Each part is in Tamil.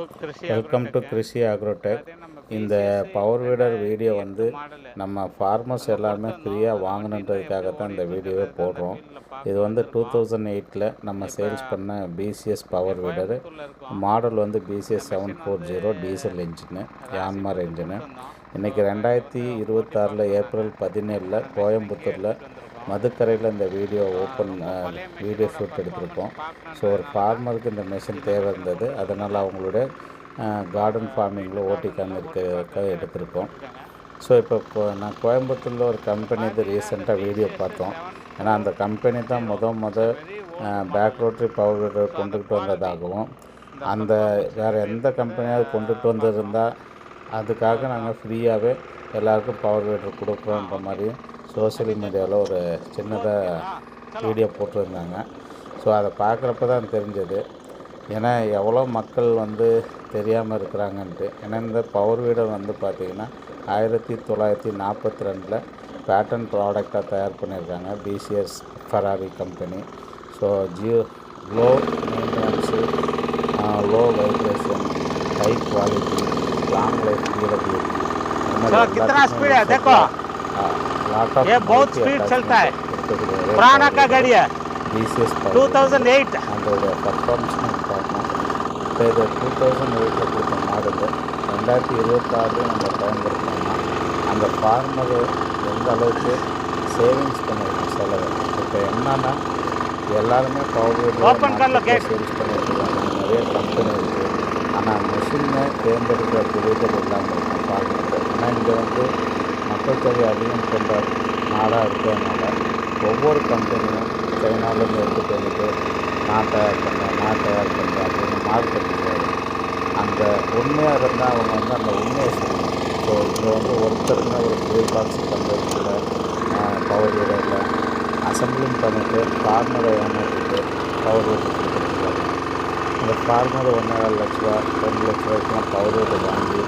Welcome to Krishi Agrotech. இந்த பவர் வீடர் வீடியோ வந்து நம்ம ஃபார்மர்ஸ் எல்லாமே ஃப்ரீயாக வாங்கணுன்றதுக்காக தான் இந்த வீடியோவை போடுறோம். இது வந்து 2008 நம்ம சேல்ஸ் பண்ண பிசிஎஸ் பவர் வீடரு. மாடல் வந்து பிசிஎஸ் 740 டீசல் இன்ஜினு, யான்மார் இன்ஜினு. இன்றைக்கி 2026 ஏப்ரல் 17 கோயம்புத்தூரில் மதுக்கரையில் இந்த வீடியோ ஷூட் எடுத்திருக்கோம். ஸோ ஒரு ஃபார்மருக்கு இந்த மிஷின் தேவை இருந்தது, அதனால் அவங்களுடைய கார்டன் ஃபார்மிங்கில் ஓட்டி காமிக்கிறதுக்காக எடுத்திருக்கோம். ஸோ இப்போ நான் கோயம்புத்தூரில் ஒரு கம்பெனி இது ரீசெண்டாக வீடியோ பார்த்தோம். ஏன்னா அந்த கம்பெனி தான் பேக் ரோட்டரி பவர் வீடர் கொண்டுகிட்டு வந்ததாகவும், அந்த வேறு எந்த கம்பெனியாவது கொண்டுட்டு வந்திருந்தால் அதுக்காக நாங்கள் ஃப்ரீயாகவே எல்லாருக்கும் பவர் வீடர் கொடுக்குறோன்ற மாதிரியும் சோஷியல் மீடியாவில் ஒரு சின்னதாக வீடியோ போட்டிருந்தாங்க. ஸோ அதை பார்க்குறப்ப தான் தெரிஞ்சது, ஏன்னா எவ்வளோ மக்கள் வந்து தெரியாமல் இருக்கிறாங்கன்ட்டு. ஏன்னா இந்த பவர் வீடர் வந்து பார்த்திங்கன்னா 1942 பேட்டன் ப்ராடக்டாக தயார் பண்ணியிருக்காங்க BCS Ferrari company. So low maintenance, low vibration, high quality, long life durability. कितना स्पीड है देखो, ये बहुत स्पीड चलता है, पुराना का गाड़ी है, 2008 அதோட பர்ஃபார்மன்ஸ் பார்க்கணும். இப்போ இது 2008 கொடுத்த மாடல் 2026 நம்ம பயன்படுத்தணும்னா அந்த ஃபார்மர் எந்த அளவுக்கு சேவிங்ஸ் பண்ணியிருக்கோம் செலவு. இப்போ என்னன்னா எல்லாருமே பவர் வீடர் சேல்ஸ் பண்ணியிருக்காங்க, நிறைய கம்பெனி இருக்குது. ஆனால் மிஷினை தேர்ந்தெடுக்கிற புரிதல் இல்லாமல் இருக்கும் ஃபார்மருக்கு. ஏன்னா இங்கே வந்து மக்கள் தொகை அதிகம் கொண்ட நாடாக இருக்கிறதுனால ஒவ்வொரு கம்பெனியும் சைனாவிலேருந்து எடுத்துகிட்டு வந்துட்டு நான் தயார் பண்ணுறேன் அப்படின்னு மார்க்கெட்டுக்கு வரும். அந்த உண்மையாக இருந்தால் அவங்க வந்து அந்த உண்மையை சொல்லணும். ஸோ இங்கே வந்து ஒருத்தருமே ஒரு ப்ரீ பாக்ஸ் பண்ணுறதுக்குள்ள பவர் வீடரில் அசம்பிளிங் பண்ணிவிட்டு ஃபார்மரை ஏமாற்றிட்டு பவர் வீடர் கொடுத்துருக்காங்க. இந்த ஃபார்மர் 1.5 லட்ச ரூபா 2 லட்ச ரூபாய்க்குலாம் பவர் வீடர் வாங்கி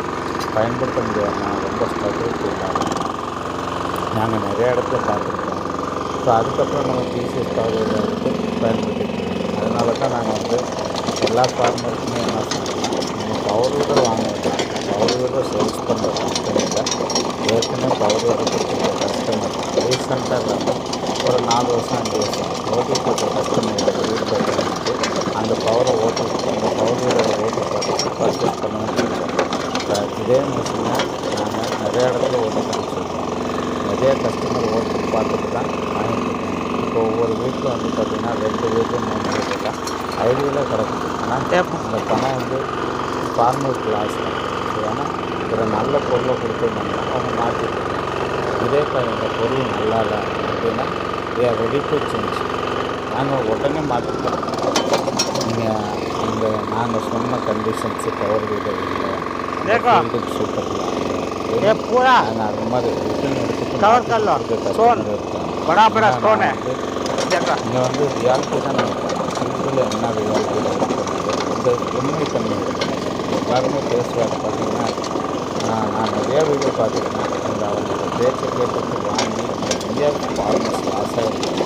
பயன்படுத்த முடியாமல் ரொம்ப ஸ்ட்ரகிள் பண்ணாங்க. நாங்கள் நிறைய இடத்துல பார்த்துருக்கோம். ஸோ அதுக்கப்புறம் நம்ம பிசிஎஸ் பவர் வீடர் எடுத்து பயன்படுத்திட்டு, அதனால தான் நாங்கள் வந்து எல்லா ஃபார்மருக்குமே என்ன சொன்னோம்னா, நீங்கள் பவர் வீடர் வாங்குவது, பவர் வீடர் சேல்ஸ் பண்ணுற கம்பெனியில் ஏற்கனவே பவர் வீடர் கொடுத்துருக்க கஸ்டமர் ரீசெண்டாக இல்லாமல் ஒரு 4 வருஷம் 5 வருஷம் ஓட்டி போட்ட கஸ்டமரோட வீட்டில் வந்து அந்த பவர் வீடரை ஓட்டி பார்த்து பர்ச்சேஸ் பண்ணணும்னு சொல்லுவோம். இதே மிஷினை நாங்கள் நிறைய இடத்துல ஓட்டி காமிச்சிருக்கோம். நிறைய கஸ்டமர் ஓட்டி பார்த்துட்டு தான் வாங்கிட்டு. இப்போ ஒவ்வொரு வீட்டில் வந்து பார்த்திங்கன்னா 2 வீடு 3 வீடுலாம் ஐடியில் கிடக்குது. ஆனால் அந்த பணம் வந்து ஃபார்மருக்கு லாஸ் தான். ஏன்னா ஒரு நல்ல பொருளை கொடுத்துருந்தாங்கன்னா அவங்க மாற்றிட்டு, இதே இந்த பொருள் நல்லா இல்லை அப்படின்னா ரெடி டு சேஞ்ச், நாங்கள் உடனே மாற்றிக்கிறோம். நீங்கள் நாங்கள் சொன்ன கண்டிஷன்ஸு பவர் வீடர் இல்லை, சூப்பர்லாம் நாங்கள் அது மாதிரி ரிட்டர்ன் எடுத்துட்டு இங்கே வந்து ரியாலிட்டி தான் ஃபீல்டில் என்ன ரியாலிட்டி இந்த உண்மை தன்மை எல்லாருமே பேசுவார். பார்த்தீங்கன்னா நான் நிறையா வீடியோ பார்த்துருக்கேன். அந்த அவங்களோட பேச்சை கேட்டு வாங்கி இந்தியாவுக்கு ஃபார்மர்ஸ் லாஸ் ஆகிருக்கு.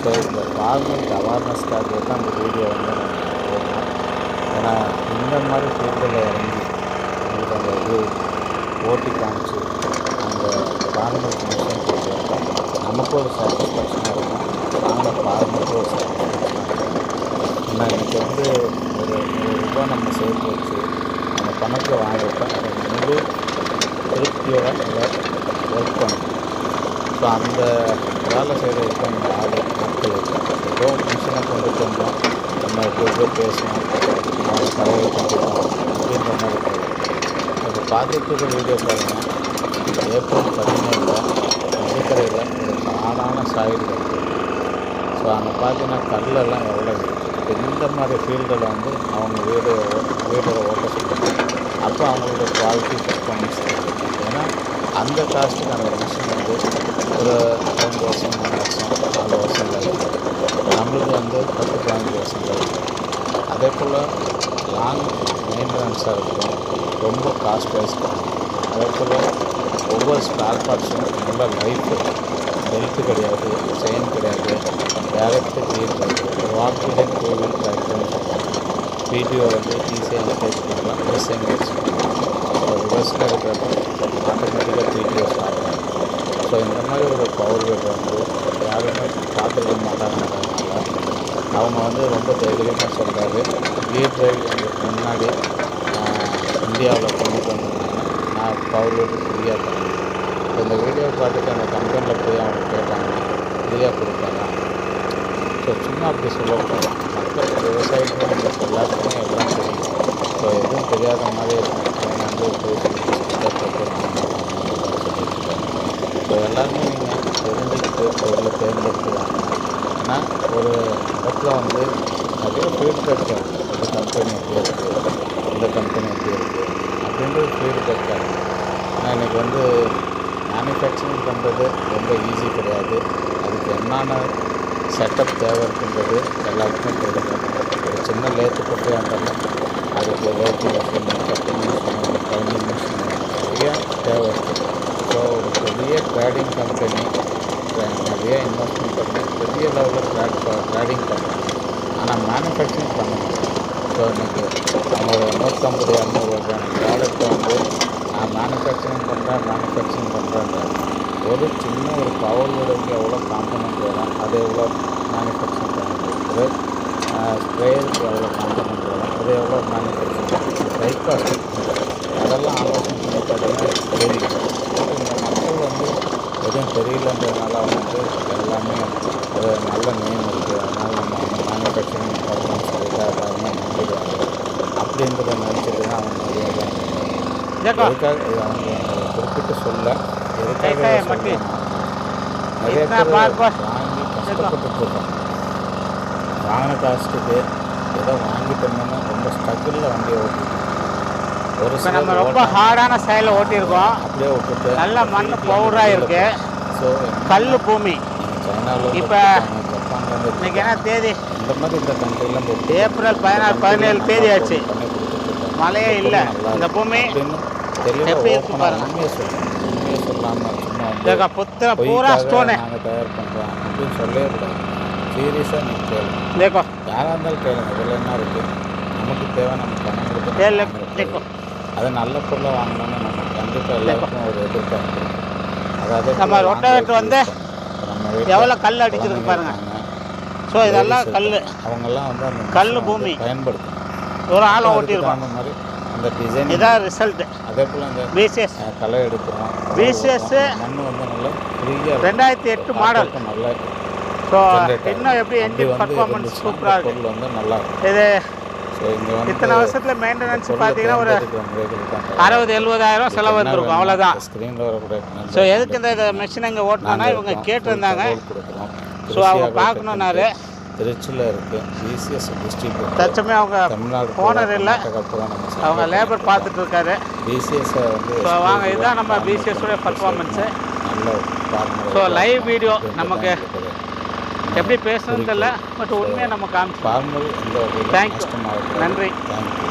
ஸோ இந்த ஃபார்மருக்கு அவேர்னஸ்க்காக தான் அந்த வீடியோ வந்து நாங்கள் போடுறோம். ஏன்னா இந்த மாதிரி ஃபீல்டில் இறங்கி உங்களுக்கு அந்த இது ஓட்டி காமிச்சு அந்த ஃபார்மருக்கு மிஷன் போடுறப்ப நமக்கு ஒரு சாட்டிஸ்ஃபேக்ஷனாக இருக்கும், நாங்கள் ஃபார்மருக்கு ஒரு சாட்டிஸ்ஃபேக்ஷனாக இருக்கும். ஏன்னா இன்றைக்கி வந்து ஒரு ரூபா நம்ம சேர்த்து வச்சு அந்த பணத்தை வாங்குறப்ப அதை முழு திருப்தியோட அதை ஒர்க் பண்ணணும். ஸோ அந்த வேலை செய்கிறதுக்கு அந்த மக்கள் ஏதோ மிஷினை கொண்டுட்டு வந்தோம், நம்ம எப்போ பேசணும், அவங்க தலையை கொண்டுட்டோம் அப்படின்ற மாதிரி போகும். அதை பார்த்துட்டு வீடியோ பாருங்கள். ஏப்ரல் 17 மதுக்கரையில் ஒரு காடான சாயில் இருக்குது. ஸோ அங்கே பார்த்தீங்கன்னா கல்லெல்லாம் எவ்வளோ இருக்குது. இந்த மாதிரி ஃபீல்டில் வந்து அவங்க வீடரை ஓட்ட சொல்லுவாங்க. அப்போ அவங்களோட குவாலிட்டி பர்ஃபார்மன்ஸ் இருக்குது. ஏன்னா அந்த காஸ்ட்டுக்கு அந்த மிஷின் வந்து ஒரு 2 வருஷம் 3 வருஷம் 4 வருஷம் லைஃப், நம்மளுக்கு வந்து 10-15 வருஷம் லைஃப். அதே போல் லாங் மெயின்டெனன்ஸாக இருக்கும், ரொம்ப காஸ்ட் வைஸ் கிடைக்கும். அதே போல் ஒவ்வொரு ஸ்பேர் பார்ட்ஸும் நல்ல லைஃபு, பெல்ட்டு கிடையாது, செயின் கிடையாது, டேரக்ட் கீழ் ட்ரைவ், வாக்கில் 2 வீல் டிராக்டர்னு சொல்லுவாங்க. வீடியோ வந்து ஈஸியாக அனலைஸ் பண்ணலாம். Reverse engage. ஸோ ரிவர்ஸில் இருக்கிறப்ப ஆட்டோமேட்டிக்காக திருப்பி ஸ்டார்ட் ஆகும். ஸோ இந்த மாதிரி ஒரு பவர் வீல் வந்து யாருமே பார்த்துருக்க மாட்டாங்கன்றதுனால அவங்க வந்து ரொம்ப தைரியமாக சொல்கிறாரு. கியர் டிரைவ் எங்களுக்கு முன்னாடி இந்தியாவில் கொண்டுட்டு வந்திருந்தாங்க, நான் பவர் வீல் ஃப்ரீயாக தரேன். இந்த வீடியோ பார்த்துட்டு அந்த கம்பெனியில் போய் அவங்க கேட்டாங்க ஃப்ரீயாக கொடுப்பாங்க. ஸோ சும்மா அப்படி சொல்லக்கூடாது. மக்கள் விவசாயிகள் எங்களுக்கு எல்லாத்துக்குமே எல்லாம் தெரியும். ஸோ எதுவும் தெரியாத மாதிரி அவங்க வந்து போய் ஸோ எல்லாருமே நீங்கள் தெரிஞ்சுக்கிட்டு பொருளை தேர்ந்தெடுத்துவாங்க. ஏன்னா ஒரு இடத்துல வந்து நிறைய ஃபீட்பேக் இருக்குது. இந்த கம்பெனி எப்படி இருக்குது, இந்த கம்பெனி எப்படி இருக்குது அப்படின்றது ஃபீட்பேக் ஆகும். ஆனால் இன்றைக்கி வந்து மேனுஃபேக்சரிங் பண்ணுறது ரொம்ப ஈஸி கிடையாது. அதுக்கு என்னென்ன செட்டப் தேவை இருக்குன்றது எல்லாருக்குமே தெரியும். ஒரு சின்ன லேத்து பற்றியாக இருந்தாலும் அதுக்கு lathe machine, cutting machine, timing machine நிறைய தேவை இருக்குது. ஸோ ஒரு பெரிய ட்ரேடிங் கம்பெனி நிறைய இன்வெஸ்ட்மெண்ட் பண்ணி பெரிய லெவலில் ட்ரேடிங் பண்ணுறாங்க. ஆனால் மேனுஃபேக்சரிங் பண்ண முடியும். ஸோ இன்றைக்கி அவங்க ஒரு 150 200 வகையான ப்ராடக்ட்டை வந்து நான் மேனுஃபேக்சரிங் பண்ணுறேன்ற ஒரு சின்ன ஒரு பவர் வீடுக்கு எவ்வளோ காம்பனண்ட் வரும், அது எவ்வளோ மேனுஃபேக்சரிங் பண்ண முடியும், ஒரு ஸ்ப்ரேயருக்கு எவ்வளோ காம்பனண்ட் வரும், அது எவ்வளோ மேனுஃபேக்சரிங் பண்ண ட்ரை காஸ்ட், அதெல்லாம் ஆலோசனை பண்ணி பார்த்தீங்கன்னா தெரியும். இந்த மக்கள் வந்து எதுவும் தெரியலன்றதுனால அவங்க வந்து எல்லாமே ஒரு நல்ல நேம் இருக்குது, அதனால் நம்ம வந்து மேனுஃபேக்சரிங் பண்ணணும்னு சொல்லிட்டு எல்லாருமே நம்பிடுவாங்க. அப்படின்றத நினச்சிட்டு தான் அவங்க நிறைய எதுக்காக அவங்க குறிப்பிட்டு சொல்ல எதுக்காக நிறைய பேர் வாங்கி கஷ்டப்பட்டுருக்காங்க. வாங்கின காசுக்கு ஏதோ வாங்கிட்டோம்னா ரொம்ப ஸ்ட்ரகிளில் வண்டியை ஓட்டிட்டு ஒரு சில நம்ம ரொம்ப ஹார்டான ஸ்டைலில் ஓட்டியிருக்கோம். அப்படியே விட்டுட்டு நல்ல மண் பவுடராக இருக்கு. ஸோ கல் பூமி. சைனாவில் இப்போ ஜப்பான்லேருந்து இன்னைக்கு என்ன தேதி? இந்த மாதிரி இந்த கண்ட்ரிலாம் ஏப்ரல் 16 17 தேதி ஆச்சு. பண்ணி கொடுத்துட்ருக்காங்க. மழையே இல்லை. இந்த பூமி எப்படி இருக்கு பாருங்க. உண்மையை சொல்லாமல் சும்மா வந்து புத்திர பூரா ஸ்டோனு நாங்கள் தயார் பண்ணுறோம் அப்படின்னு சொல்லவே கூடாது. சீரியஸாக நீங்கள் கேளுங்க. देखो யாராக இருந்தாலும் கேளுங்க. இதில் என்ன இருக்குது, நமக்கு தேவை, நம்ம பணம் கொடுத்து देखो அது நல்ல பொருளை வாங்கணும்னு நம்ம கண்டிப்பாக எல்லாருக்கும் ஒரு எதிர்பார்ப்பு. அதாவது நம்ம ரொட்டாவேட்டர் வந்து எவ்வளோ கல் அடிச்சிருக்கு பாருங்க. ஸோ இதெல்லாம் கல். அவங்கெல்லாம் வந்து அந்த கல் பூமி பயன்படுத்தணும். ஒரு ஆளை ஓட்டியிருக்கோம். அந்த மாதிரி அந்த டிசைன் இதான் ரிசல்ட். அதே போல் அந்த பிசிஎஸ் களை எடுக்கிறோம். பிசிஎஸ் மண் வந்து நல்லா ஃப்ரீயாக 2008 மாடல். நல்லா ஸோ இன்னும் எப்படி என்ஜின் பர்ஃபார்மன்ஸ் சூப்பராக இருக்கு. பொருள் வந்து நல்லா இது ஸோ இங்கே வந்து இத்தனை வருஷத்தில் மெயின்டெனன்ஸ் பார்த்தீங்கன்னா ஒரு 60-70 செலவு வந்துருக்கும், அவ்வளோதான். ஸ்க்ரீனில் வரக்கூடிய ஸோ எதுக்கு இந்த மிஷின் இங்கே ஓட்டினா இவங்க கேட்டிருந்தாங்க. ஸோ அவங்க பார்க்கணுன்னாரு. திருச்சியில் இருக்குது பிசிஎஸ் டிஸ்ட்ரிபியூட்டர். தச்சமே அவங்க தமிழ்நாடு ஓனர் இல்லை, அவங்க லேபர் பார்த்துட்டு இருக்காரு. பிசிஎஸ் வந்து ஸோ வாங்க, இதுதான் நம்ம பிசிஎஸ்ஸோடைய பர்ஃபார்மன்ஸு. நல்ல ஸோ லைவ் வீடியோ நமக்கு எப்படி பேசணும்னு தெரியல, பட் உண்மையாக நம்ம காமிச்சோம். ஃபார்மல் இந்த தேங்க்யூ, நன்றி. தேங்க்யூ.